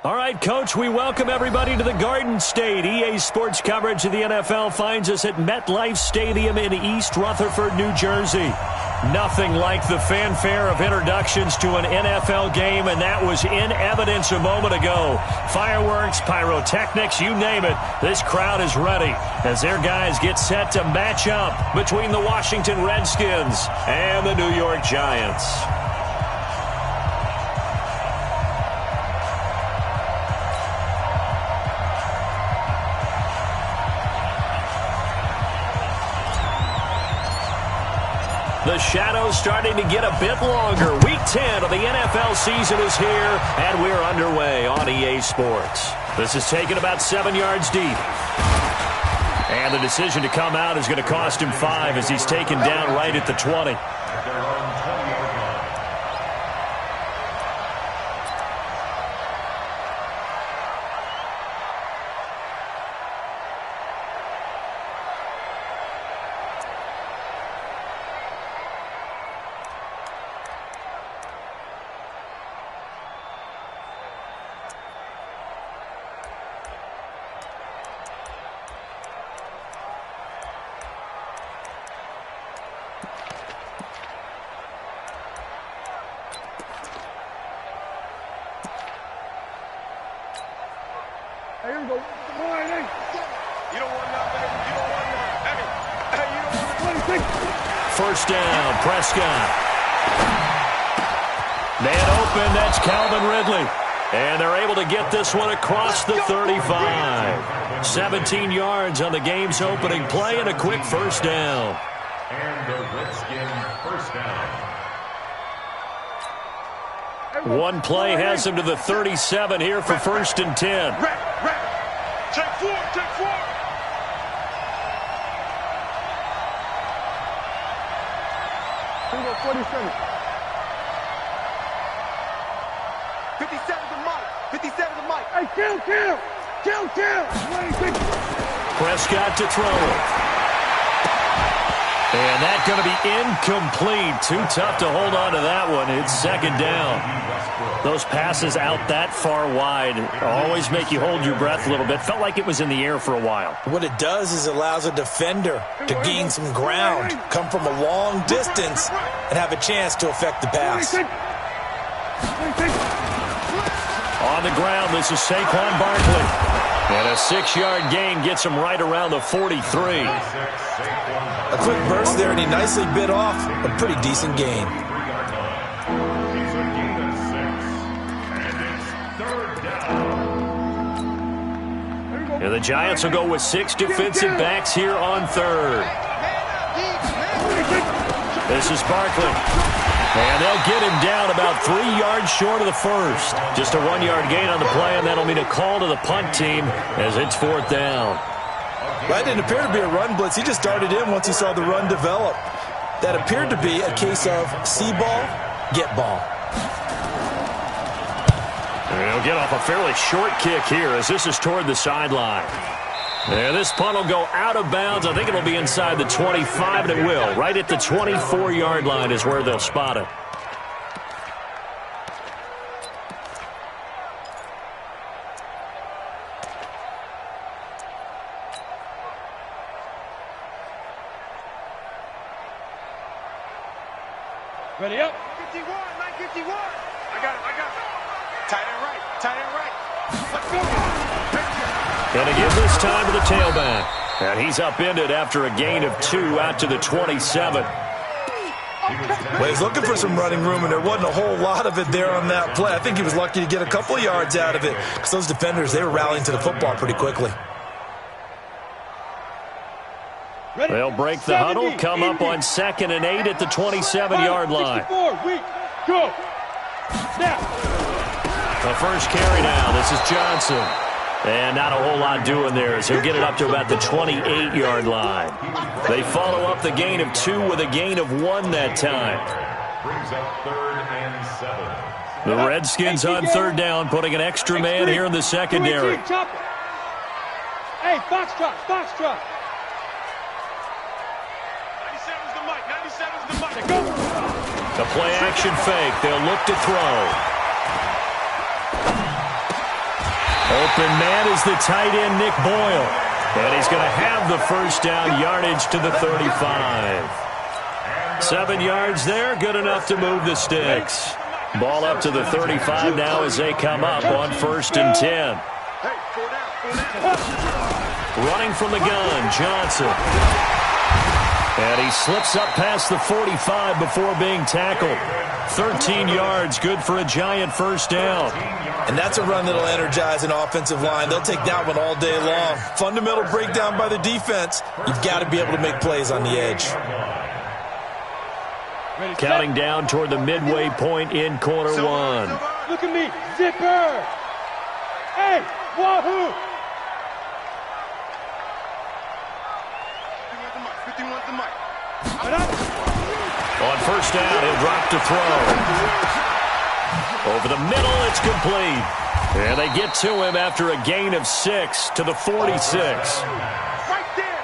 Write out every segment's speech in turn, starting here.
All right, Coach, we welcome everybody to the Garden State. EA Sports coverage of the NFL finds us at MetLife Stadium in East Rutherford, New Jersey. Nothing like the fanfare of introductions to an NFL game, and that was in evidence a moment ago. Fireworks, pyrotechnics, you name it. This crowd is ready as their guys get set to match up between the Washington Redskins and the New York Giants. The shadow's starting to get a bit longer. Week 10 of the NFL season is here, and we're underway on EA Sports. This is taken about 7 yards deep. And the decision to come out is going to cost him 5 as he's taken down right at the 20. First down, Prescott. Man open, that's Calvin Ridley. And they're able to get this one across the 35. 17 yards on the game's opening play and a quick first down. And the Redskins first down. One play has him to the 37 here for first and 10. Check four. 47. 57 to Mike. 57 to Mike. Hey, kill. Prescott to throw. And that's going to be incomplete. Too tough to hold on to that one. It's second down. Those passes out that far wide always make you hold your breath a little bit. Felt like it was in the air for a while. What it does is allows a defender to gain some ground, come from a long distance, and have a chance to affect the pass. On the ground, this is Saquon Barkley. And a 6-yard gain gets him right around the 43. A quick burst there, and he nicely bit off a pretty decent gain. And the Giants will go with 6 defensive backs here on third. This is Barkley. And they'll get him down about 3 yards short of the first. Just a 1-yard gain on the play, and that'll mean a call to the punt team as it's fourth down. That didn't appear to be a run blitz. He just darted in once he saw the run develop. That appeared to be a case of see ball, get ball. And he'll get off a fairly short kick here as this is toward the sideline. And this punt will go out of bounds. I think it'll be inside the 25, and it will. Right at the 24-yard line is where they'll spot it. Ready up. 51, 951. I got it. Tight end right. Let's go. Going to give this time to the tailback. And he's upended after a gain of 2 out to the 27. Well, he's looking for some running room, and there wasn't a whole lot of it there on that play. I think he was lucky to get a couple of yards out of it because those defenders, they were rallying to the football pretty quickly. They'll break the huddle, come up on 2nd and 8 at the 27-yard line. Go. Snap. The first carry now. This is Johnson. And not a whole lot doing there as he'll get it up to about the 28-yard line. They follow up the gain of 2 with a gain of 1 that time. Brings up 3rd and 7. The Redskins on third down, putting an extra man here in the secondary. Hey, Foxtrot. 97's the mic. Go. The play action fake. They'll look to throw. Open man is the tight end, Nick Boyle. And he's going to have the first down, yardage to the 35. 7 yards there, good enough to move the sticks. Ball up to the 35 now as they come up on 1st and 10. Running from the gun, Johnson. And he slips up past the 45 before being tackled. 13 yards, good for a giant first down. And that's a run that'll energize an offensive line. They'll take that one all day long. Fundamental breakdown by the defense. You've got to be able to make plays on the edge. Counting down toward the midway point in quarter one. Look at me, zipper. Hey, wahoo. 51's the mic. On first down, he'll drop to throw. Over the middle, it's complete. And they get to him after a gain of 6 to the 46.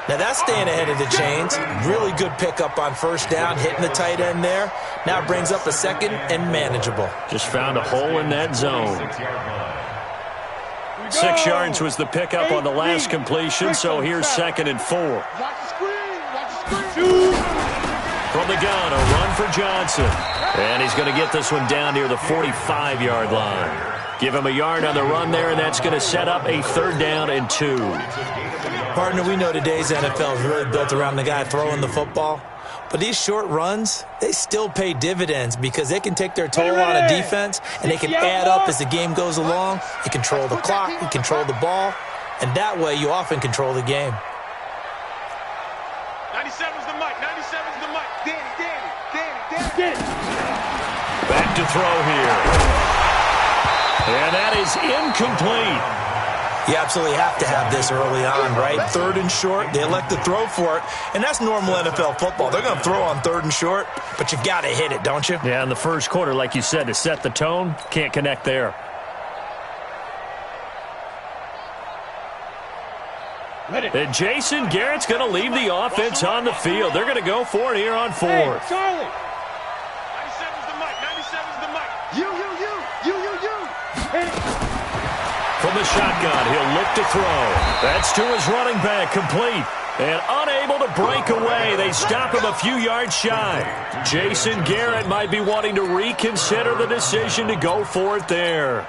Now that's staying ahead of the chains. Really good pickup on first down, hitting the tight end there. Now it brings up a second and manageable. Just found a hole in that zone. 6 yards was the pickup on the last completion, so here's 2nd and 4. From the gun, a run for Johnson. And he's going to get this one down near the 45-yard line. Give him a yard on the run there, and that's going to set up a 3rd down and 2. Partner, we know today's NFL is really built around the guy throwing the football. But these short runs, they still pay dividends because they can take their toll on a defense, and they can add up as the game goes along. You control the clock, you control the ball, and that way you often control the game. 97's the mic, 97's the mic. Danny. Back to throw here. And that is incomplete. You absolutely have to have this early on, right? 3rd and short, they elect to throw for it, and that's normal NFL football. They're going to throw on 3rd and short, but you've got to hit it, don't you? Yeah, in the first quarter, like you said, to set the tone, can't connect there. And Jason Garrett's going to leave the offense on the field. They're going to go for it here on 4th. Hey, Charlie. 97's the mic, 97's the mic. You. From the shotgun, he'll look to throw. That's to his running back, complete. And unable to break away. They stop him a few yards shy. Jason Garrett might be wanting to reconsider the decision to go for it there.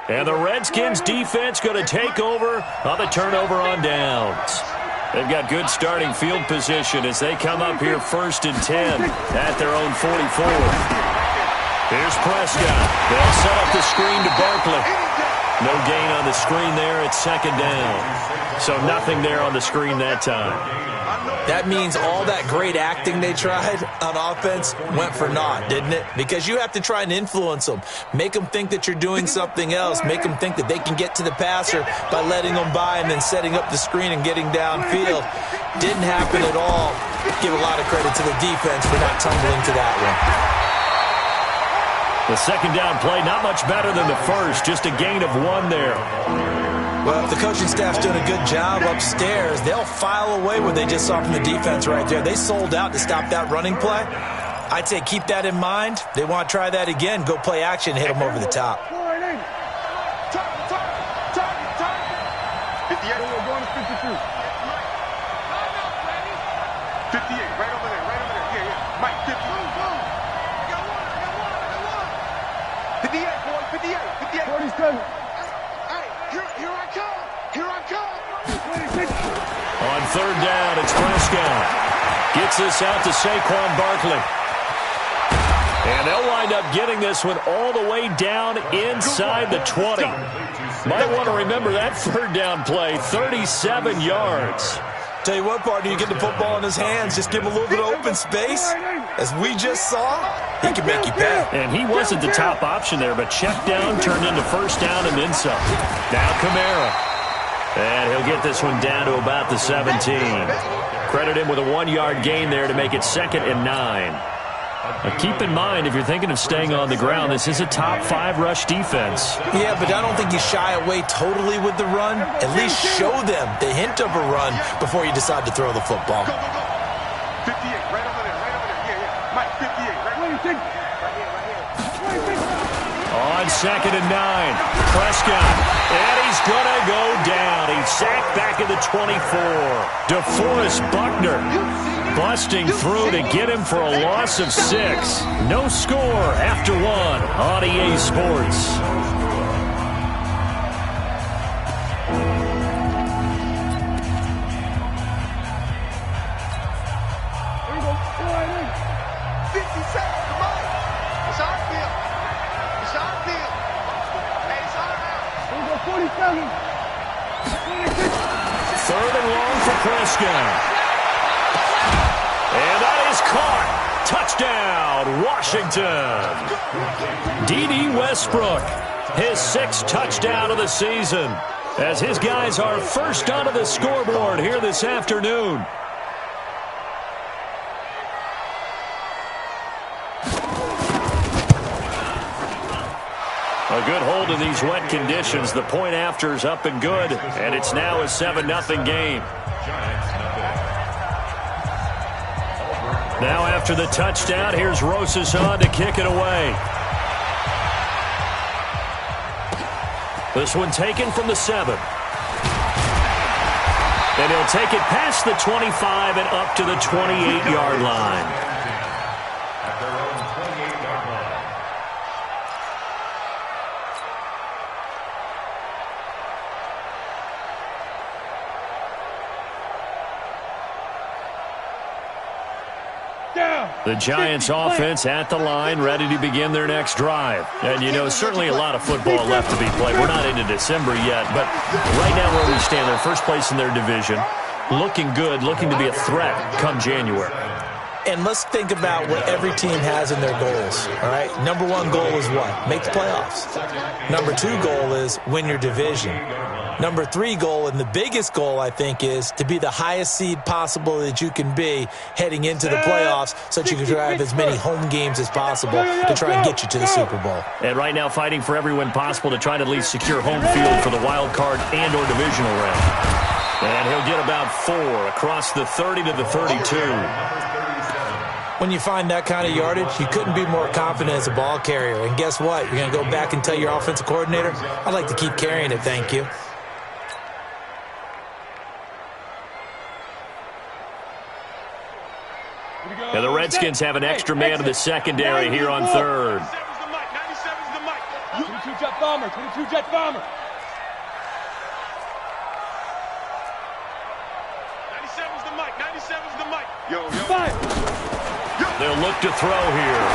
And the Redskins defense going to take over on the turnover on downs. They've got good starting field position as they come up here 1st and 10 at their own 44. Here's Prescott. They'll set up the screen to Barkley. No gain on the screen there at 2nd down. So nothing there on the screen that time. That means all that great acting they tried on offense went for naught, didn't it? Because you have to try and influence them. Make them think that you're doing something else. Make them think that they can get to the passer by letting them by and then setting up the screen and getting downfield. Didn't happen at all. Give a lot of credit to the defense for not tumbling to that one. The 2nd down play, not much better than the first. Just a gain of 1 there. Well, if the coaching staff's doing a good job upstairs, they'll file away what they just saw from the defense right there. They sold out to stop that running play. I'd say keep that in mind. They want to try that again. Go play action, hit them over the top. 58, going to 52. 58, right over there. Yeah. Mike, 50. 58, boy, 58. 47. Here I come. On 3rd down, it's Prescott. Gets this out to Saquon Barkley. And they'll wind up getting this one all the way down inside the 20. Might want to remember that 3rd down play, 37 yards. Tell you what, partner, you get the football in his hands, just give him a little bit of open space. As we just saw, he can make you pay. And he wasn't the top option there, but check down turned into 1st down and then some. Now Kamara. And he'll get this one down to about the 17. Credit him with a 1-yard gain there to make it 2nd and 9. Now keep in mind, if you're thinking of staying on the ground, this is a top 5 rush defense. Yeah, but I don't think you shy away totally with the run. At least show them the hint of a run before you decide to throw the football. 58, right over there. Yeah. Mike, 58, right? 26. On 2nd and 9, Prescott, and he's going to go down. He's sacked back at the 24. DeForest Buckner busting through to get him for a loss of 6. No score after 1 on EA Sports. Third and long for Prescott. And that is caught. Touchdown, Washington. D.D. Westbrook, his 6th touchdown of the season, as his guys are first onto the scoreboard here this afternoon. A good hold in these wet conditions. The point after is up and good, and it's now a 7-0 game. Now after the touchdown, here's Rosas on to kick it away. This one taken from the 7. And he'll take it past the 25 and up to the 28-yard line. The Giants offense at the line, ready to begin their next drive. And, you know, certainly a lot of football left to be played. We're not into December yet, but right now where we stand, they're first place in their division. Looking good, looking to be a threat come January. And let's think about what every team has in their goals, all right? Number 1 goal is what? Make the playoffs. Number 2 goal is win your division. Number 3 goal, and the biggest goal, I think, is to be the highest seed possible that you can be heading into the playoffs so that you can drive as many home games as possible to try and get you to the Super Bowl. And right now fighting for every win possible to try to at least secure home field for the wild card and or divisional round. And he'll get about 4 across the 30 to the 32. When you find that kind of yardage, you couldn't be more confident as a ball carrier. And guess what? You're going to go back and tell your offensive coordinator, I'd like to keep carrying it, thank you. And the Redskins have an extra man in the secondary here on 3rd. 22 jet bomber, 22 jet bomber. 97's the mic, 97's the mic. Yo. They'll look to throw here.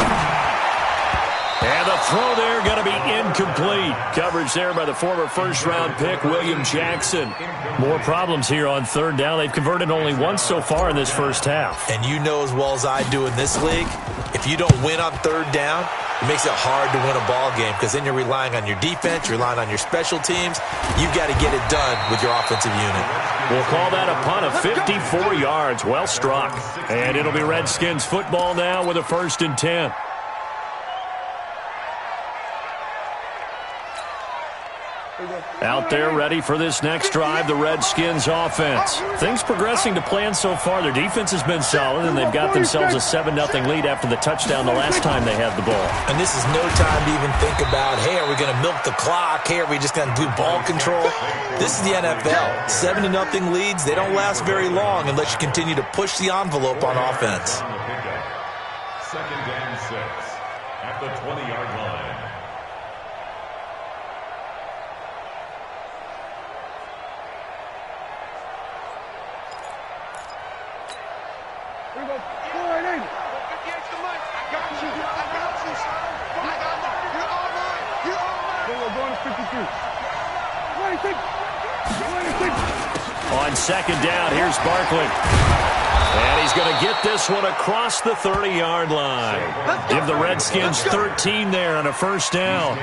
And the throw there going to be incomplete. Coverage there by the former first-round pick, William Jackson. More problems here on 3rd down. They've converted only once so far in this first half. And you know as well as I do in this league, if you don't win on 3rd down, it makes it hard to win a ball game because then you're relying on your defense, you're relying on your special teams. You've got to get it done with your offensive unit. We'll call that a punt of 54 yards. Well struck. And it'll be Redskins football now with a 1st and 10. Out there ready for this next drive, the Redskins offense. Things progressing to plan so far. Their defense has been solid, and they've got themselves a 7-0 lead after the touchdown the last time they had the ball. And this is no time to even think about, hey, are we going to milk the clock? Hey, are we just going to do ball control? This is the NFL. 7-0 leads, they don't last very long unless you continue to push the envelope on offense. 2nd and 6 at the 20-yard line. On 2nd down, here's Barkley. And he's going to get this one across the 30-yard line. Give the Redskins 13 there on a 1st down.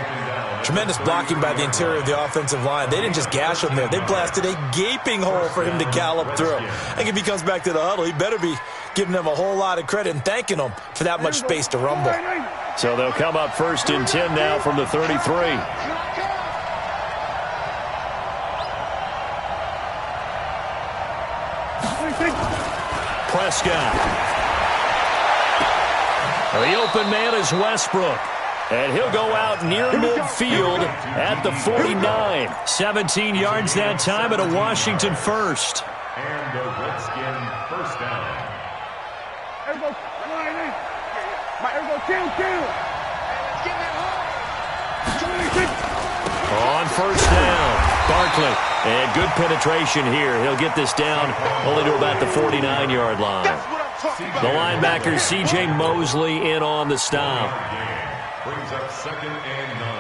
Tremendous blocking by the interior of the offensive line. They didn't just gash him there. They blasted a gaping hole for him to gallop through. I think if he comes back to the huddle, he better be giving them a whole lot of credit and thanking them for that much space to rumble. So they'll come up 1st and 10 now from the 33. Prescott. The open man is Westbrook. And he'll go out near midfield at the 49. 17 yards that time at a Washington first. And the Redskin first down. On first down, Barkley. And good penetration here. He'll get this down only to about the 49-yard line. The linebacker, C.J. Mosley, in on the stop. Brings up 2nd and 9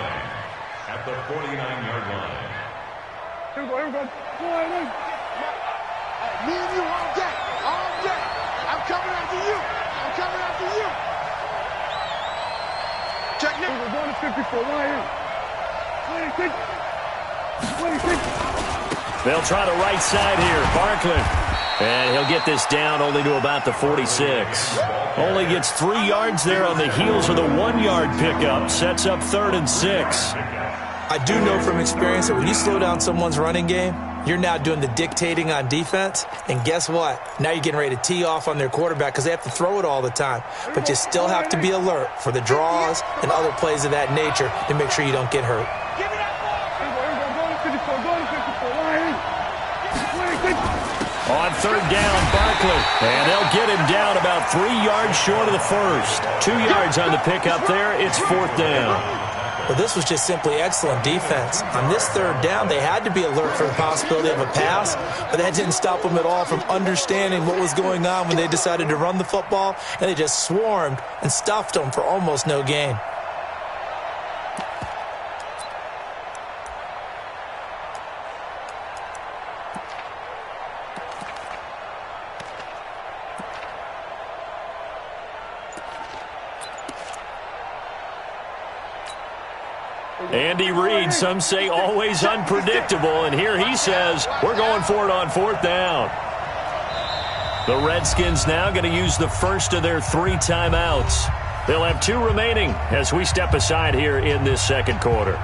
at the 49-yard line. Here we go. Me and you all day. I'm coming after you. Check now. We're going to 54. 26. They'll try the right side here. Barkley. And he'll get this down only to about the 46. Only gets 3 yards there on the heels of the 1-yard pickup. Sets up 3rd and 6. I do know from experience that when you slow down someone's running game, you're now doing the dictating on defense. And guess what? Now you're getting ready to tee off on their quarterback because they have to throw it all the time. But you still have to be alert for the draws and other plays of that nature to make sure you don't get hurt. On 3rd down, Barkley. And they'll get him down about 3 yards short of the first. 2 yards on the pickup there. It's 4th down. Well, this was just simply excellent defense. On this 3rd down, they had to be alert for the possibility of a pass, but that didn't stop them at all from understanding what was going on when they decided to run the football, and they just swarmed and stuffed them for almost no gain. Andy Reid, some say always unpredictable, and here he says we're going for it on 4th down. The Redskins now going to use the first of their 3 timeouts. They'll have 2 remaining as we step aside here in this 2nd quarter.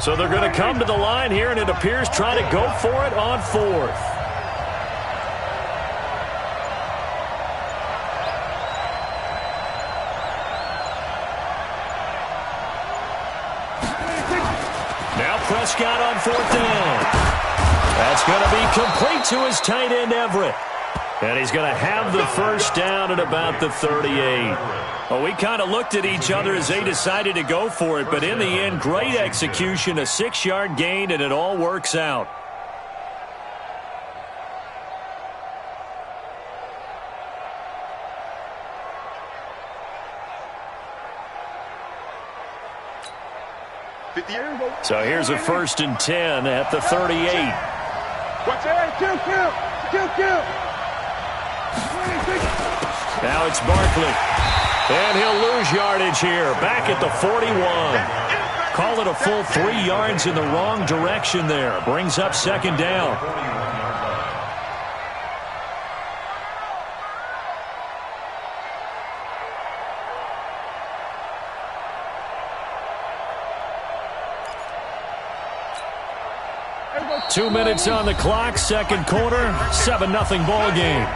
So they're going to come to the line here, and it appears trying to go for it on 4th. Now Prescott on 4th down. That's going to be complete to his tight end, Everett. And he's going to have the first down at about the 38. Well, we kind of looked at each other as they decided to go for it, but in the end, great execution, a 6-yard gain, and it all works out. So here's a 1st and 10 at the 38. Watch it. Kill. Now it's Barkley. And he'll lose yardage here, back at the 41. Call it a full 3 yards in the wrong direction there. Brings up 2nd down. Two minutes on the clock, 2nd quarter, 7-0 ball game.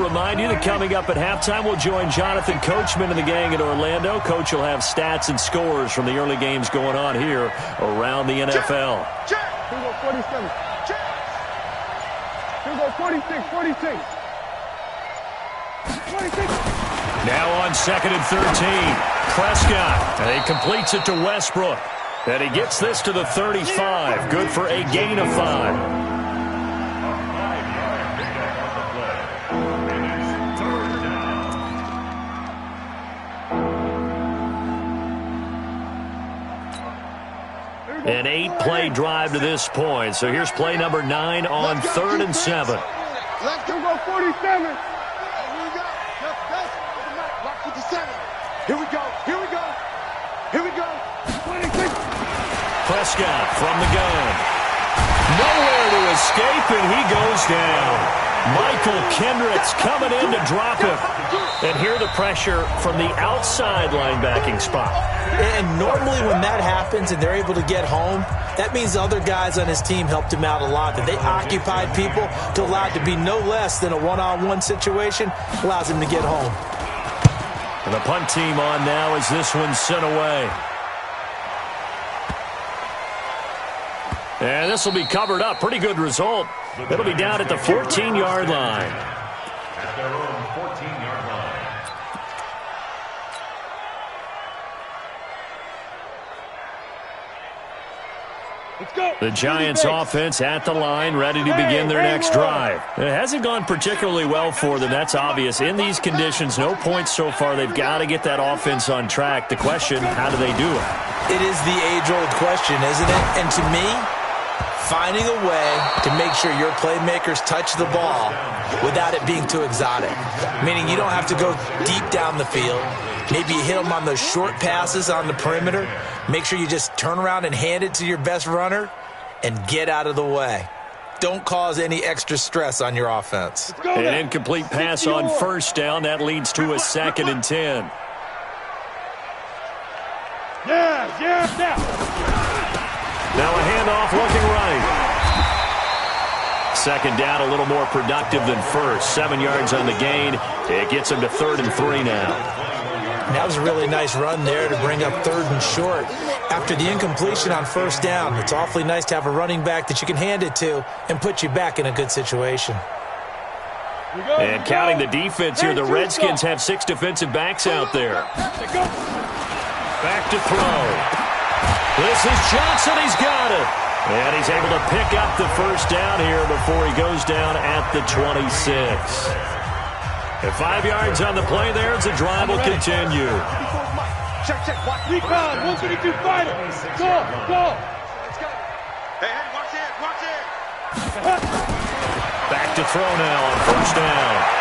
Remind you that coming up at halftime, we'll join Jonathan Coachman and the gang in Orlando. Coach will have stats and scores from the early games going on here around the NFL. Here we go 47. Here we go 46. 46. Now on 2nd and 13. Prescott. And he completes it to Westbrook. And he gets this to the 35. Good for a gain of 5. An 8-play drive to this point. So here's play number 9 on 3rd and 7. Let's go 47. Here we go. Watch 57. Here we go. Here we go. Here we go. 26. Prescott from the gun. Nowhere to escape, and he goes down. Michael Kendricks coming in to drop him. And here the pressure from the outside linebacking spot. And normally when that happens and they're able to get home, that means other guys on his team helped him out a lot. That they occupied people to allow it to be no less than a one-on-one situation allows him to get home. And the punt team on now as this one's sent away. And this will be covered up. Pretty good result. It'll be down at the 14-yard line. At their own 14-yard line. Let's go. The Giants offense at the line, ready to begin their next drive. It hasn't gone particularly well for them. That's obvious. In these conditions, no points so far. They've got to get that offense on track. The question, how do they do it? It is the age-old question, isn't it? And to me, finding a way to make sure your playmakers touch the ball without it being too exotic. Meaning you don't have to go deep down the field. Maybe you hit them on those short passes on the perimeter. Make sure you just turn around and hand it to your best runner and get out of the way. Don't cause any extra stress on your offense. An incomplete pass on first down. That leads to a 2nd and 10. Yeah. Now a handoff looking right. 2nd down, a little more productive than first. 7 yards on the gain. It gets him to 3rd and 3 now. That was a really nice run there to bring up 3rd and short. After the incompletion on first down, it's awfully nice to have a running back that you can hand it to and put you back in a good situation. And counting the defense here, the Redskins have 6 defensive backs out there. Back to throw. This is Johnson. He's got it. And he's able to pick up the first down here before he goes down at the 26. And 5 yards on the play there as the drive will continue. Check. Recon, 132 fighter. Go. Let's go. Hey, watch it. Back to throw now on first down.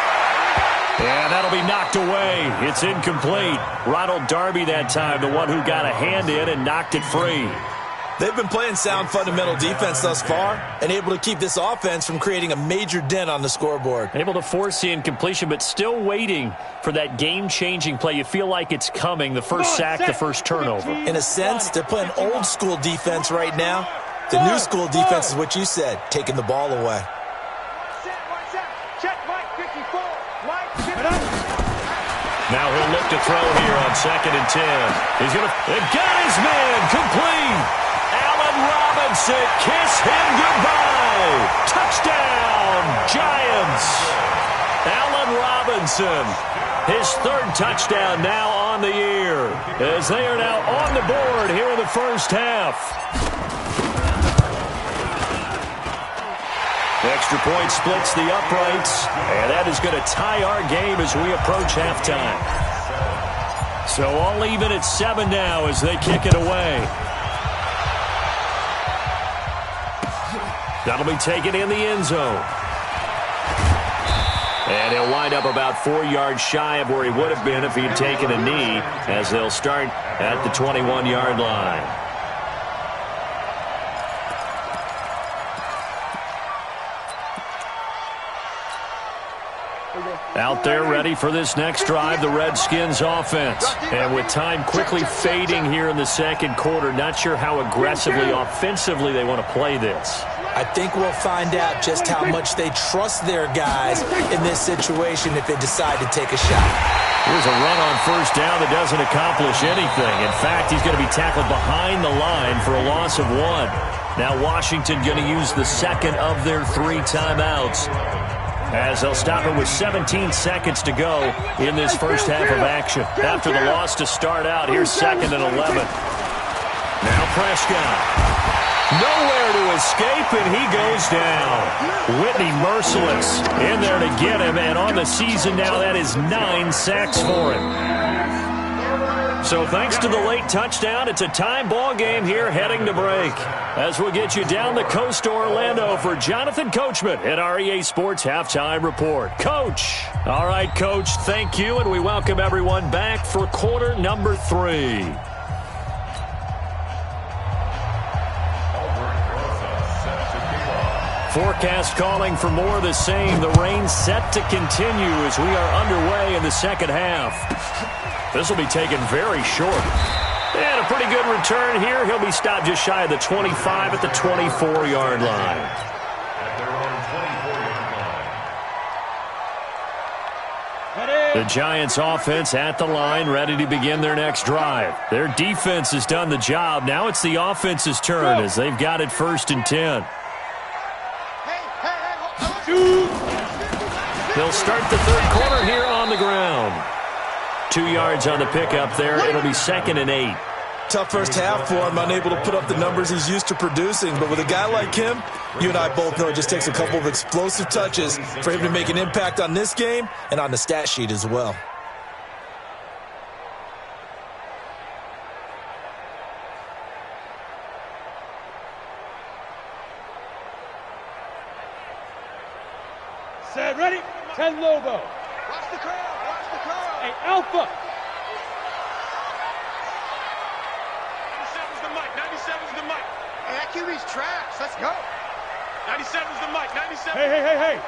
And that'll be knocked away. It's incomplete. Ronald Darby that time, the one who got a hand in and knocked it free. They've been playing sound fundamental defense thus far and able to keep this offense from creating a major dent on the scoreboard. Able to force the incompletion, but still waiting for that game-changing play. You feel like it's coming, the first sack, the first turnover. In a sense, they're playing old-school defense right now. The new school defense is what you said, taking the ball away. Check, Mike 54. Mike 54. Now he'll look to throw here on 2nd and 10. He's going to... It got his man complete. Allen Robinson, kiss him goodbye. Touchdown, Giants. Allen Robinson, his 3rd touchdown now on the year, as they are now on the board here in the first half. Extra point splits the uprights, and that is going to tie our game as we approach halftime. So all even at 7 now as they kick it away. That'll be taken in the end zone. And he'll wind up about 4 yards shy of where he would have been if he had taken a knee, as they'll start at the 21-yard line. Out there ready for this next drive, the Redskins offense. And with time quickly fading here in the second quarter, not sure how aggressively, offensively they want to play this. I think we'll find out just how much they trust their guys in this situation if they decide to take a shot. Here's a run on first down that doesn't accomplish anything. In fact, he's going to be tackled behind the line for a loss of 1. Now Washington going to use the 2nd of their 3 timeouts, as they'll stop it with 17 seconds to go in this first half of action. After the loss to start out, here's 2nd and 11. Now Prescott. Nowhere to escape, and he goes down. Whitney merciless in there to get him, and on the season now, that is 9 sacks for him. So thanks to the late touchdown, it's a time ball game here heading to break. As we'll get you down the coast to Orlando for Jonathan Coachman at our EA Sports Halftime Report. Coach. All right, Coach, thank you, and we welcome everyone back for quarter number 3. Forecast calling for more of the same. The rain set to continue as we are underway in the second half. This will be taken very short. And a pretty good return here. He'll be stopped just shy of the 25 at the 24-yard line. The Giants offense at the line, ready to begin their next drive. Their defense has done the job. Now it's the offense's turn as they've got it 1st and 10. They'll start the third quarter here on the ground. 2 yards on the pickup there. It'll be 2nd and 8. Tough first half for him, unable to put up the numbers he's used to producing. But with a guy like him, you and I both know it just takes a couple of explosive touches for him to make an impact on this game and on the stat sheet as well. Set, ready? 10 Lobo. Watch the crowd. Watch the crowd. Hey, Alpha. 97's the mic. 97's the mic. Hey, that QB's trash. Let's go. 97's the mic. 97. Hey.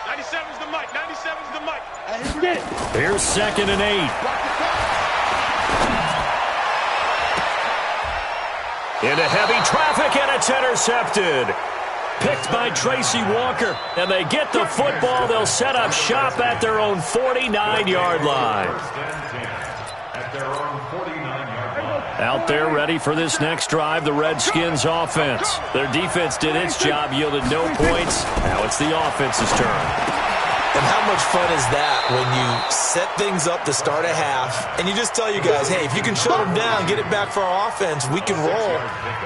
97's the mic. 97's the mic. Hey, Get it. Here's 2nd and 8. Into heavy traffic, and it's intercepted. Picked by Tracy Walker, and they get the football. They'll set up shop at their own 49-yard line. Out there ready for this next drive, the Redskins offense. Their defense did its job, yielded no points. Now it's the offense's turn. And how much fun is that when you set things up to start a half and you just tell you guys, hey, if you can shut them down, get it back for our offense, we can roll.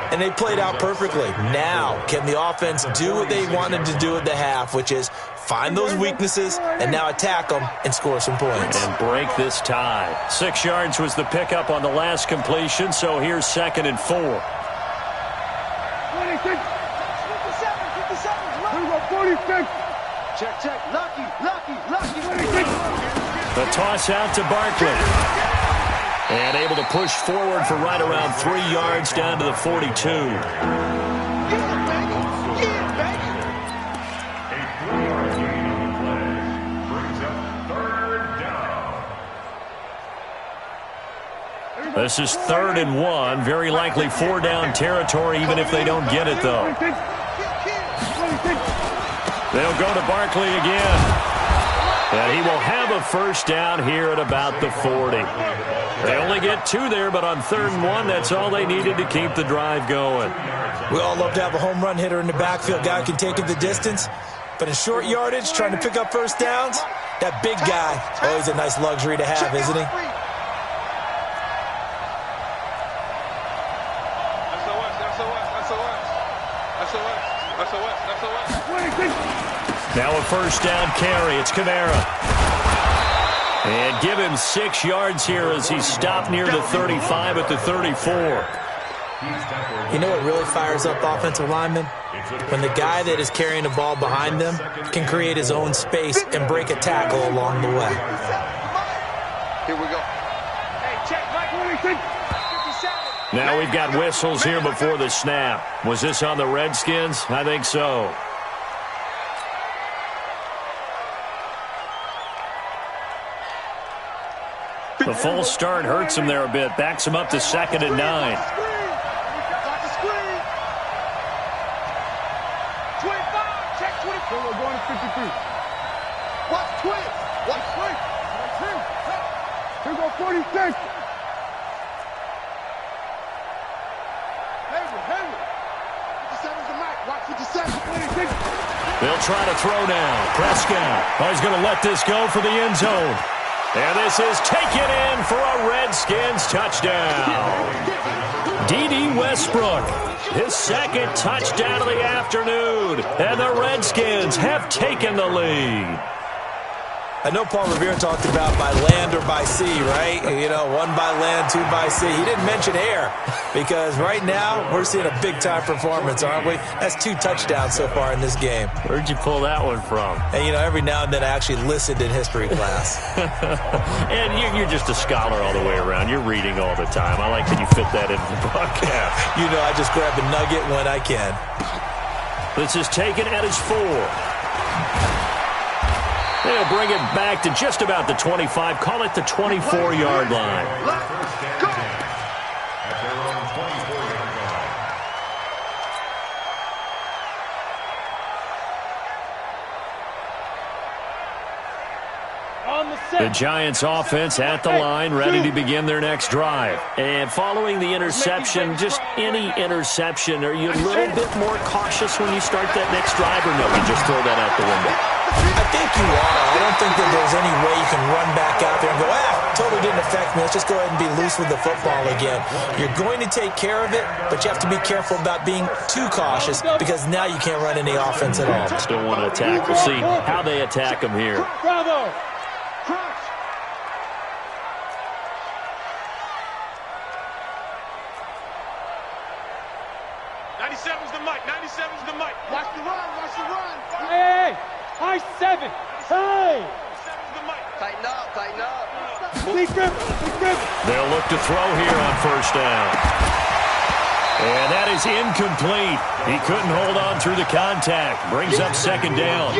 And they played out perfectly. Now, can the offense do what they wanted to do at the half, which is find those weaknesses and now attack them and score some points. And break this tie. 6 yards was the pickup on the last completion, so here's 2nd and 4. 56. 46. Check. Lucky. 26. The toss out to Barkley. And able to push forward for right around 3 yards down to the 42. A 3-yard gain on the play brings up 3rd down. This is 3rd and 1. Very likely 4-down territory, even if they don't get it, though. They'll go to Barkley again. And he will have a 1st down here at about the 40. They only get 2 there, but on 3rd and 1, that's all they needed to keep the drive going. We all love to have a home run hitter in the backfield, guy who can take it the distance. But in short yardage, trying to pick up 1st downs, that big guy, always a nice luxury to have, isn't he? Now a 1st down carry. It's Kamara. And give him 6 yards here as he's stopped near the 35 at the 34. You know what really fires up offensive linemen? When the guy that is carrying the ball behind them can create his own space and break a tackle along the way. Here we go. Hey, check, Mike. 57. Now we've got whistles here before the snap. Was this on the Redskins? I think so. The false start hurts him there a bit. Backs him up to 2nd and 9. Watch the screen. 25. Check 24. We're going to 53. Watch twist. Watch twist. Here we go 46. Henry. 57's the mic. Watch 57. 26. They'll try to throw now. Prescott. Oh, he's going to let this go for the end zone. And this is taken in for a Redskins touchdown. D.D. Westbrook, his 2nd touchdown of the afternoon. And the Redskins have taken the lead. I know Paul Revere talked about by land or by sea, right? You know, 1 by land, 2 by sea. He didn't mention air because right now we're seeing a big-time performance, aren't we? That's 2 touchdowns so far in this game. Where'd you pull that one from? And, you know, every now and then I actually listened in history class. And you're just a scholar all the way around. You're reading all the time. I like that you fit that into the broadcast. You know, I just grab a nugget when I can. This is taken at his 4. They'll bring it back to just about the 25. Call it the 24-yard line. First and 10 at their own 24-yard line. On the set. The Giants offense at the line, ready to begin their next drive. And following the interception, just any interception, are you a little bit more cautious when you start that next drive, or no, you just throw that out the window? I think you are. I don't think that there's any way you can run back out there and go, totally didn't affect me. Let's just go ahead and be loose with the football again. You're going to take care of it, but you have to be careful about being too cautious because now you can't run any offense at all. Still want to attack. We'll see how they attack them here. Bravo. 97's the mic. 97's the mic. Watch the run. Watch the run. Hey, high 7. Hey. 97's the mic. Tighten up, tighten up. Please grip. Please grip. They'll look to throw here on first down. And that is incomplete. He couldn't hold on through the contact. Brings up second down.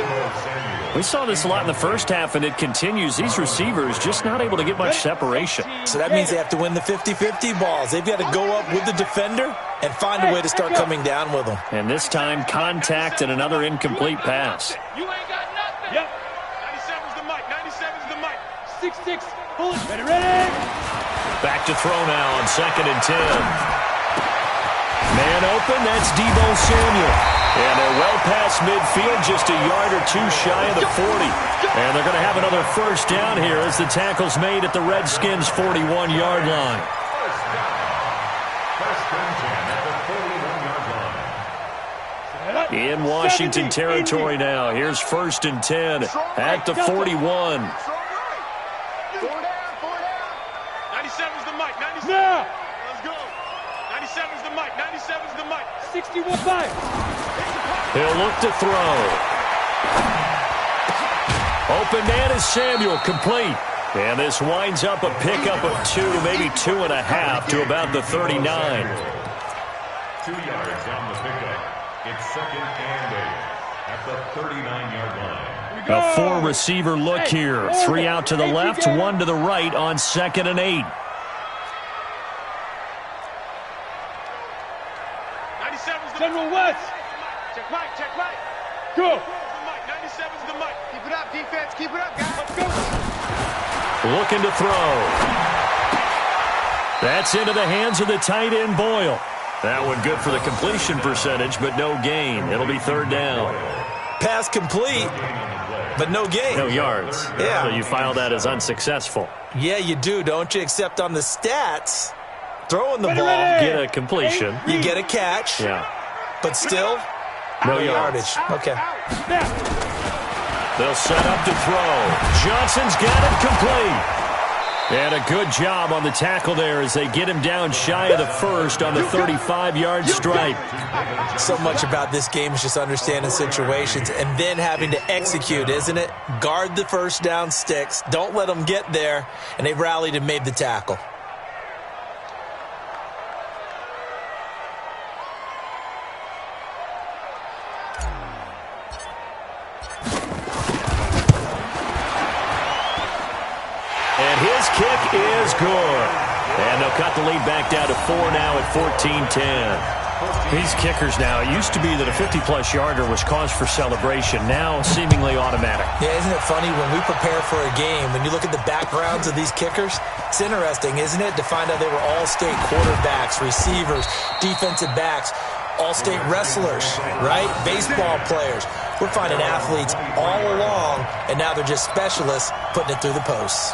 We saw this a lot in the first half, and it continues. These receivers just not able to get much separation. So that means they have to win the 50-50 balls. They've got to go up with the defender and find a way to start coming down with them. And this time, contact and another incomplete pass. You ain't got nothing. Yep. 97's the mic. 97's the mic. 6-6. Pull it. Ready. Back to throw now on 2nd and 10. Man open, that's Deebo Samuel. And they're well past midfield, just a yard or 2 shy of the 40. And they're going to have another first down here as the tackle's made at the Redskins' 41-yard line. First and 10 at the 41-yard line. In Washington territory now. Here's 1st and 10 at the 41. 4 down. 97's the mic. 97's. Now. Let's go. 97's the mic. 97's the mic. 61-5. He'll look to throw. Open man is Samuel, complete. And this winds up a pickup of 2, maybe 2.5 to about the 39. 2 yards on the pickup. It's 2nd and 8 at the 39-yard line. A 4-receiver look here. 3 out to the left, 1 to the right on 2nd and 8. 97's the General West. Check mic. Check mic. Go. 97's the mic. Keep it up, defense. Keep it up, guys. Let's go. Looking to throw. That's into the hands of the tight end, Boyle. That one good for the completion percentage, but no gain. It'll be 3rd down. Pass complete, but no gain. No yards. Yeah. So you file that as unsuccessful. Yeah, you do, don't you? Except on the stats, throwing the ball, Get a completion. you get a catch, Yeah. but still, no yardage. Okay. They'll set up to throw. Johnson's got it complete. And a good job on the tackle there as they get him down shy of the 1st on the 35-yard stripe. So much about this game is just understanding situations and then having to execute, isn't it? Guard the first down sticks. Don't let them get there. And they rallied and made the tackle. And his kick is good. And they'll cut the lead back down to 4 now at 14-10. These kickers now, it used to be that a 50-plus yarder was cause for celebration. Now seemingly automatic. Yeah, isn't it funny when we prepare for a game, when you look at the backgrounds of these kickers, it's interesting, isn't it, to find out they were all-state quarterbacks, receivers, defensive backs, all-state wrestlers, right? Baseball players. We're finding athletes all along, and now they're just specialists putting it through the posts.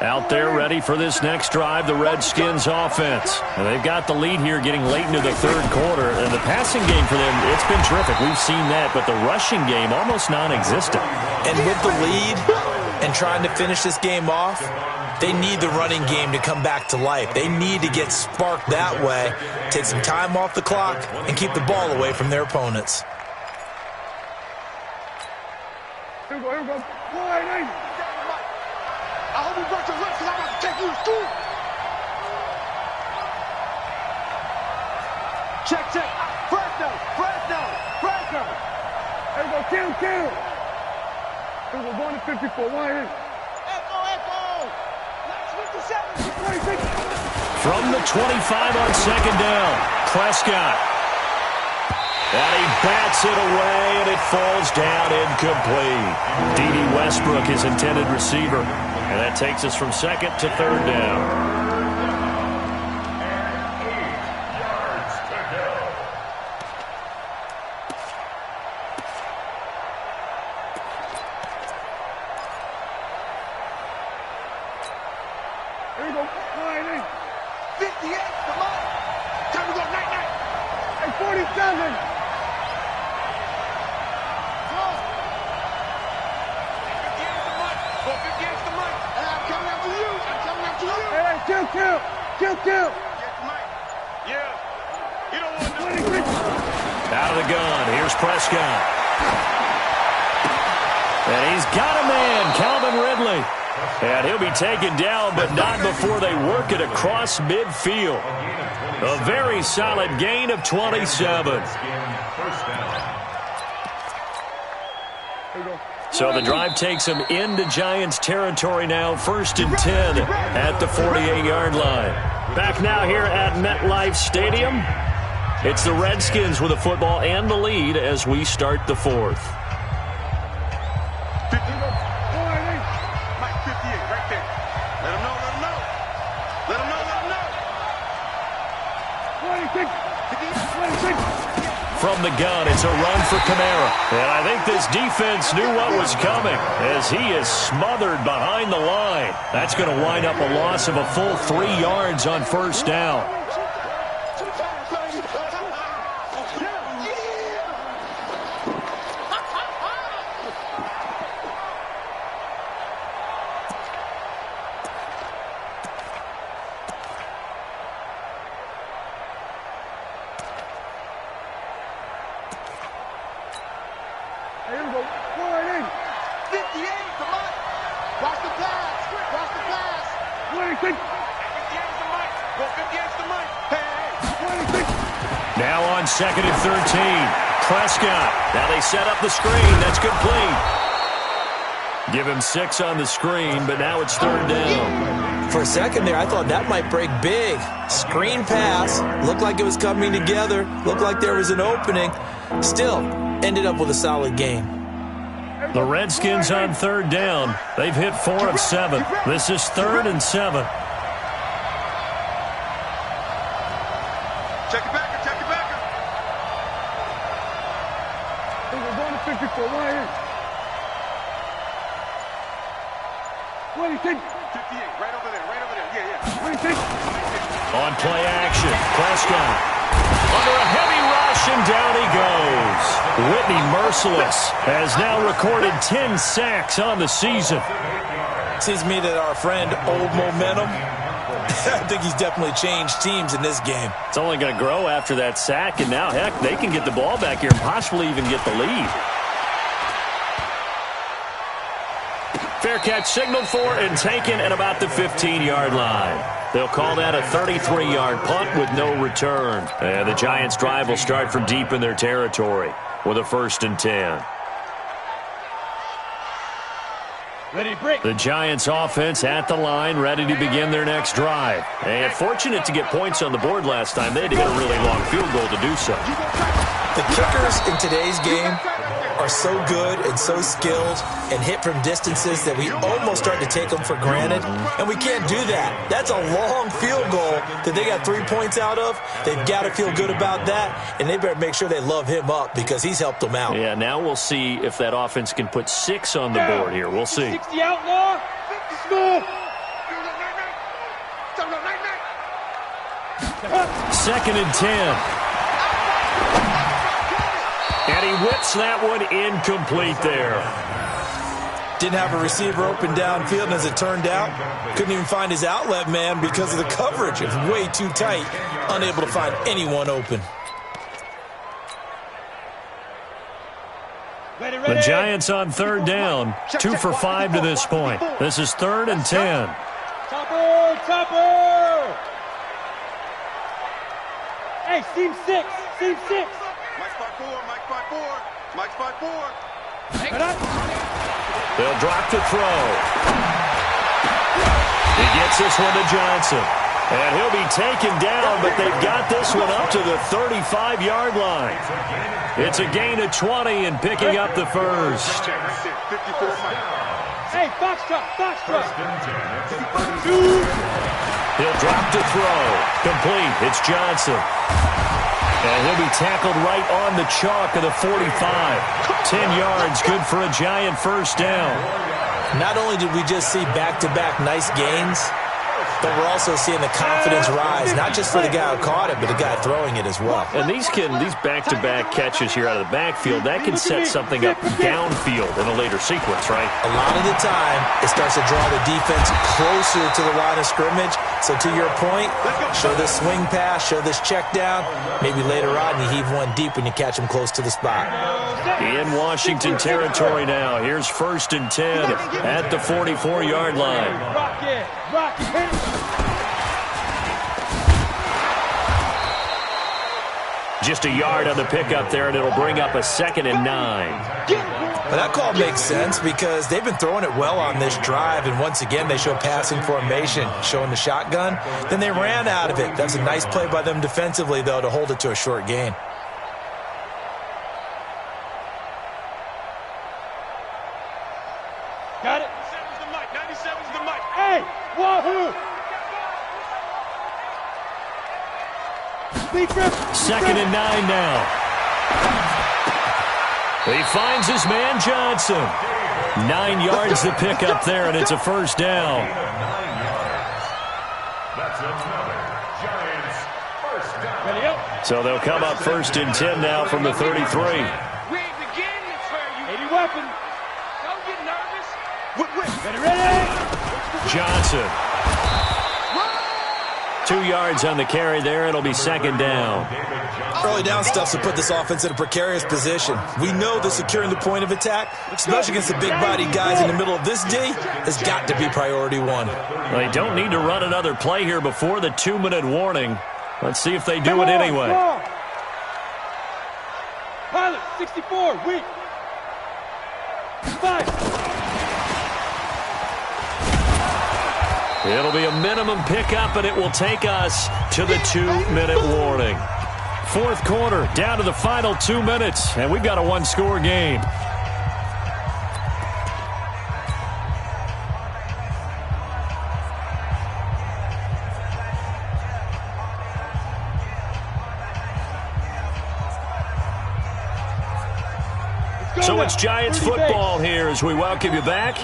Out there ready for this next drive, the Redskins offense. And they've got the lead here getting late into the third quarter. And the passing game for them, it's been terrific. We've seen that, but the rushing game almost non-existent. And with the lead and trying to finish this game off, they need the running game to come back to life. They need to get sparked that way, take some time off the clock, and keep the ball away from their opponents. Here we go, here we go. I hope you brought your lips because I'm about to take you to school. Check, check. Fresno. Here we go, kill. Here we go, going to 54. One in. Echo. Let's 57. From the 25 on second down, Prescott. And he bats it away, and it falls down incomplete. D.D. Westbrook, his intended receiver. And that takes us from second to third down. Here we go. 58, come on. Time to go, night. Hey, 47. Kill. Yeah. You don't want to. Out of the gun. Here's Prescott. And he's got a man, Calvin Ridley. And he'll be taken down, but not before they work it across midfield. A very solid gain of 27. So the drive takes them into Giants territory now, 1st and 10 at the 48-yard line. Back now here at MetLife Stadium. It's the Redskins with the football and the lead as we start the fourth. Mike 58, right there. Let him know. 26. From the gun, it's a run for Kamara. And I think this defense knew what was coming as he is smothered behind the line. That's going to wind up a loss of a full 3 yards on first down. Here we go. 58, come on. Watch the pass. 26. 58's the mic. Go 58's the mic. Hey. 26. Now on 2nd and 13. Prescott. Now they set up the screen. That's complete. Give him 6 on the screen, but now it's 3rd down. For a second there, I thought that might break big. Screen pass. Looked like it was coming together. Looked like there was an opening. Still, ended up with a solid game. The Redskins on 3rd down. They've hit 4 of 7. This is 3rd and 7. Check it back. We're going to 54. 26. 58, right over there. Yeah. 26. On play action, Prescott. Under a heavy rush, and down he goes. Whitney Merciless has now recorded 10 sacks on the season. Seems to me that our friend, Old Momentum, I think he's definitely changed teams in this game. It's only going to grow after that sack, and now, heck, they can get the ball back here and possibly even get the lead. Fair catch signaled for and taken at about the 15-yard line. They'll call that a 33-yard punt with no return. And the Giants' drive will start from deep in their territory with a 1st and 10. Ready, break. The Giants' offense at the line, ready to begin their next drive. And fortunate to get points on the board last time. They had to hit a really long field goal to do so. The kickers in today's game are so good and so skilled and hit from distances that we almost start to take them for granted, and we can't do that. That's a long field goal that they got 3 points out of. They've got to feel good about that, and they better make sure they love him up because he's helped them out. Yeah, now we'll see if that offense can put 6 on the board here. We'll see. 60 outlaw. School. 2nd and 10. And he whips that one incomplete there. Didn't have a receiver open downfield, and as it turned out, couldn't even find his outlet man because of the coverage. It was way too tight, unable to find anyone open. The Giants on 3rd down, 2 for 5 to this point. This is 3rd and 10. Topper! Hey, seam 6. Mike's 5-4, Mike's 5-4, Mike's 5-4. They'll drop to throw. He gets this one to Johnson. And he'll be taken down, but they've got this one up to the 35-yard line. It's a gain of 20 and picking up the first. Hey, Foxtrot. He'll drop to throw. Complete. It's Johnson. And he'll be tackled right on the chalk of the 45. 10 yards, good for a Giant first down. Not only did we just see back-to-back nice gains, but we're also seeing the confidence rise, not just for the guy who caught it, but the guy throwing it as well. And these back-to-back catches here out of the backfield, that can set something up downfield in a later sequence, right? A lot of the time, it starts to draw the defense closer to the line of scrimmage. So to your point, show this swing pass, show this check down. Maybe later on you heave one deep when you catch him close to the spot. In Washington territory now. Here's 1st and 10 at the 44-yard line. Rocket, hit it. Just a yard on the pickup there, and it'll bring up a 2nd and 9. Well, that call makes sense because they've been throwing it well on this drive, and once again they show passing formation, showing the shotgun. Then they ran out of it. That's a nice play by them defensively, though, to hold it to a short gain. Got it. 97's the mic, 97's the mic. Hey, wahoo! 2nd and 9 now. He finds his man Johnson. 9 yards to pick up there, and it's a first down. That's another Giants first down. So they'll come up 1st and 10 now from the 33. We ain't beginning to spare you. 80 weapon. Don't get nervous. Ready? Johnson. 2 yards on the carry there. It'll be 2nd down. Early down stuff to put this offense in a precarious position. We know that securing the point of attack, especially against the big-bodied guys in the middle of this D, has got to be priority one. Well, they don't need to run another play here before the 2-minute warning. Let's see if they do it anyway. Pilot, 64, weak. 5. It'll be a minimum pickup, and it will take us to the 2-minute warning. 4th quarter, down to the final 2 minutes, and we've got a 1-score game. So it's Giants football here as we welcome you back.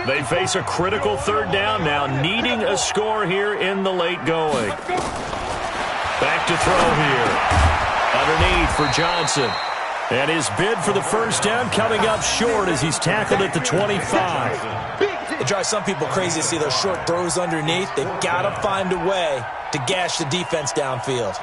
They face a critical 3rd down now, needing a score here in the late going. Back to throw here. Underneath for Johnson. And his bid for the first down coming up short as he's tackled at the 25. It drives some people crazy to see those short throws underneath. They've got to find a way to gash the defense downfield.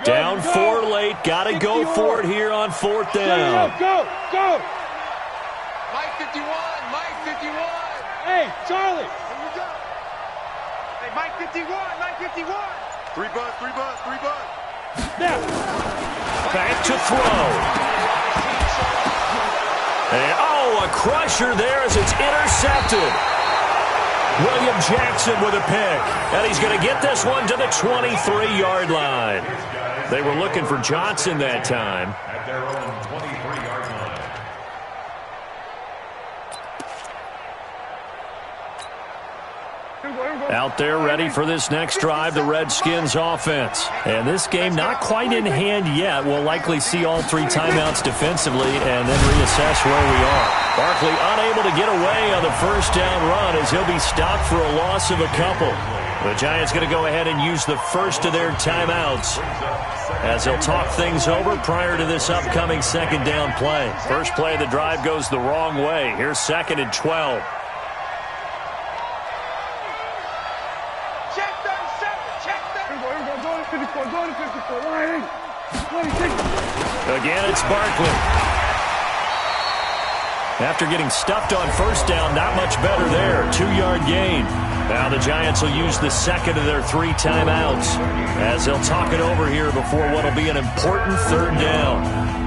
Down 4 late. Got to go for it here on 4th down. Go! Mike 51, Mike 51. Hey, Charlie! Here we go. Hey, Mike 51, Mike 51. 3 buzz. Now! Back to throw. And, a crusher there as it's intercepted. William Jackson with a pick. And he's going to get this one to the 23-yard line. They were looking for Johnson that time. At their own 23-yard line. Out there ready for this next drive, the Redskins offense. And this game not quite in hand yet. We'll likely see all 3 timeouts defensively and then reassess where we are. Barkley unable to get away on the first down run as he'll be stopped for a loss of a couple. The Giants going to go ahead and use the first of their timeouts as they'll talk things over prior to this upcoming second down play. First play of the drive goes the wrong way. Here's 2nd and 12. Again, it's Barkley. After getting stuffed on first down, not much better there. 2-yard gain. Now the Giants will use the second of their 3 timeouts as they'll talk it over here before what will be an important third down.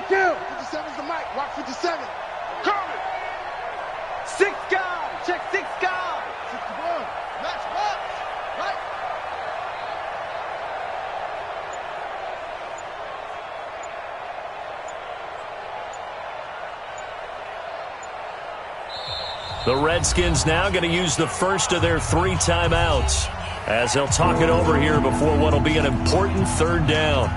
Kill. 57's the mic. Watch 57. Coming. 6 guys. Check 6 guys. 61. Match box. Right. The Redskins now going to use the first of their 3 timeouts as they'll talk it over here before what will be an important third down.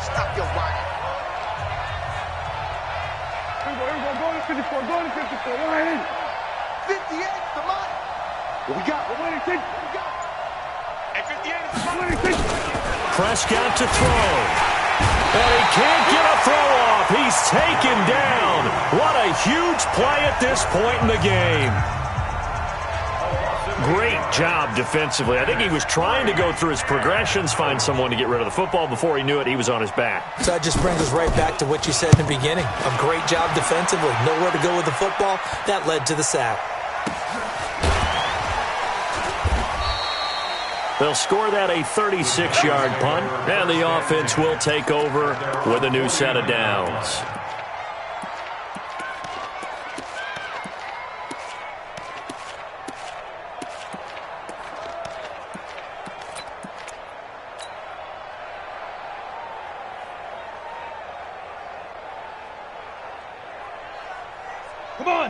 Stop your whining. Go to 54. 58 is the mic. What we got? We're winning. What we got? And 58 is the mic. Prescott to throw. And he can't get a throw off. He's taken down. What a huge play at this point in the game. Great job defensively. I think he was trying to go through his progressions, find someone to get rid of the football. Before he knew it, he was on his back. So that just brings us right back to what you said in the beginning. A great job defensively. Nowhere to go with the football. That led to the sack. They'll score that a 36-yard punt, and the offense will take over with a new set of downs.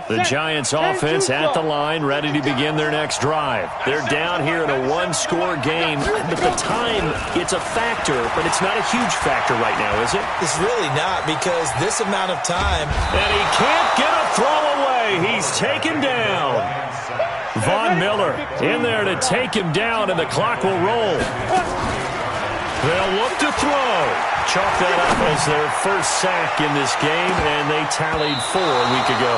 The Giants offense at the line, ready to begin their next drive. They're down here in a 1-score game, but the time, it's a factor, but it's not a huge factor right now, is it? It's really not, because this amount of time... And he can't get a throw away. He's taken down. Von Miller in there to take him down, and the clock will roll. They'll look to throw. Chalk that up as their first sack in this game, and they tallied 4 a week ago.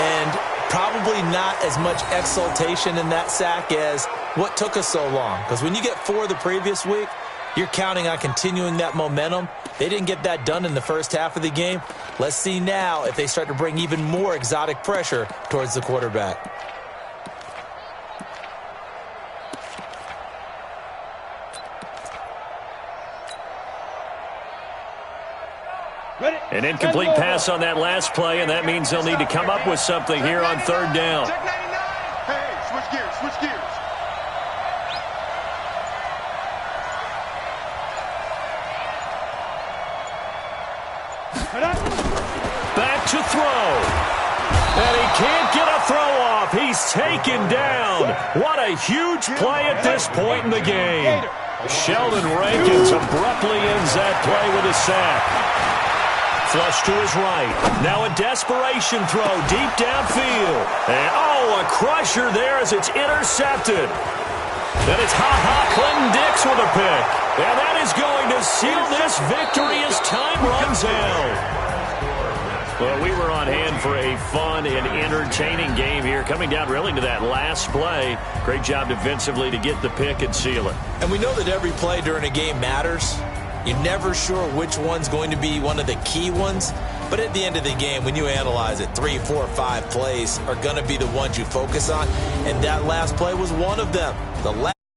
And probably not as much exultation in that sack as what took us so long. Because when you get 4 the previous week, you're counting on continuing that momentum. They didn't get that done in the first half of the game. Let's see now if they start to bring even more exotic pressure towards the quarterback. An incomplete pass on that last play, and that means they'll need to come up with something here on third down. Check 99. Hey, switch gears. Back to throw. And he can't get a throw off. He's taken down. What a huge play at this point in the game. Sheldon Rankins abruptly ends that play with a sack. Flush to his right. Now a desperation throw deep downfield. And, a crusher there as it's intercepted. Then it's Clinton Dix with a pick. And that is going to seal this victory as time runs out. Well, we were on hand for a fun and entertaining game here, coming down really to that last play. Great job defensively to get the pick and seal it. And we know that every play during a game matters. You're never sure which one's going to be one of the key ones. But at the end of the game, when you analyze it, 3, 4, 5 plays are going to be the ones you focus on. And that last play was one of them.